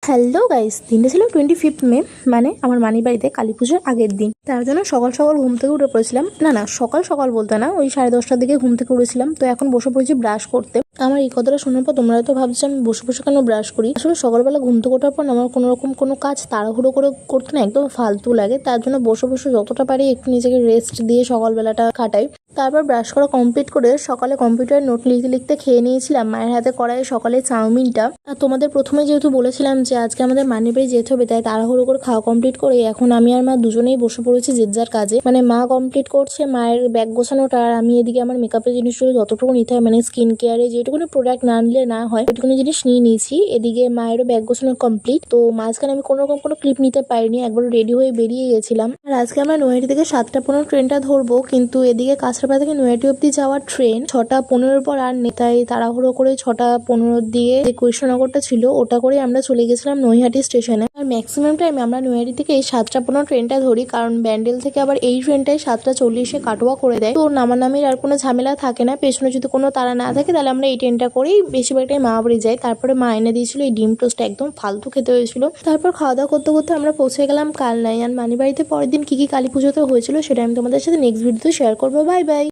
Hello guys, দিনটা ছিল 25 মে, মানে আমার মানির বাড়িতে কালী পুজোর আগের দিন। তার জন্য সকাল সকাল ঘুম থেকে উঠে পড়েছিলাম। না সকাল সকাল বলতে না, ওই 10:30টার দিকে ঘুম থেকে উঠেছিলাম। তো এখন বসে পড়েছি ব্রাশ করতে। আমার এই কথাটা শোনার পর তোমরা তো ভাবছো আমি বসে বসে কেন ব্রাশ করি। আসলে সকালবেলা ঘুম থেকে ওঠার পর আমার কোনো রকম কোনো কাজ তাড়াহুড়ো করে করতে না একদম ফালতু লাগে। তার জন্য বসে বসে যতটা পারি একটু নিজেকে রেস্ট দিয়ে সকালবেলাটা কাটাই। তারপর ব্রাশ করা কমপ্লিট করে সকালে কম্পিউটারে নোট লিখতে লিখতে খেয়ে নিয়েছিলাম মায়ের হাতে করাই সকালে চাউমিনটা। আর তোমাদের প্রথমে যেহেতু বলেছিলাম যে আজকে আমাদের মানির বাড়ি যেতে হবে, তাই তাড়াহুড়ো করে খাওয়া কমপ্লিট করে এখন আমি আর মা দুজনেই বসে পড়েছি যে যার কাজে। মানে মা কমপ্লিট করছে মায়ের ব্যাগ গোছানোটা, আর আমি এদিকে আমার মেকআপের জিনিসগুলো যতটুকু নিতে হয়, মানে স্কিন কেয়ারে যেটুকুনি প্রোডাক্ট না নিলে না হয় ওইটুকুনি জিনিস নিয়ে নিয়েছি। এদিকে মায়েরও ব্যাগ গোছানো কমপ্লিট। তো মাঝখানে আমি কোনো রকম কোনো ক্লিপ নিতে পারিনি, একবার রেডি হয়ে বেরিয়ে গেছিলাম। আর আজকে আমরা নৈহাটি থেকে 7:15 ট্রেনটা ধরবো, কিন্তু এদিকে কাছড়াপাড়া থেকে নৈহাটি অব্দি যাওয়ার ট্রেন 6:15 পর আর নেই। তাই তাড়াহুড়ো করে 6:15 দিয়ে যে কৃষ্ণনগরটা ছিল ওটা করে আমরা চলে গেছিলাম নৈহাটি স্টেশনে। আর ম্যাক্সিমাম টাইম আমরা নৈহাটি থেকে এই 7:15 ট্রেনটা ধরি, কারণ ব্যান্ডেল থেকে আবার এই ট্রেনটাই 7:40 কাটোয়া করে দেয়। তো নামানামির আর কোনো ঝামেলা থাকে না, পেছনে যদি কোনো তারা না থাকে তাহলে আমরা এই ট্রেনটা করেই বেশিরভাগ টাইম মা বাড়ি যাই। তারপরে মা এনে দিয়েছিল এই ডিম টোস্ট, একদম ফালতু খেতে হয়েছিল। তারপর খাওয়া দাওয়া করতে করতে আমরা পৌঁছে গেলাম কালনাই। আর মানি বাড়িতে পরের দিন কি কি কালী পুজোতে হয়েছিল সেটা আমি তোমাদের সাথে নেক্সট ভিডিওতে শেয়ার করবো। Bye bye.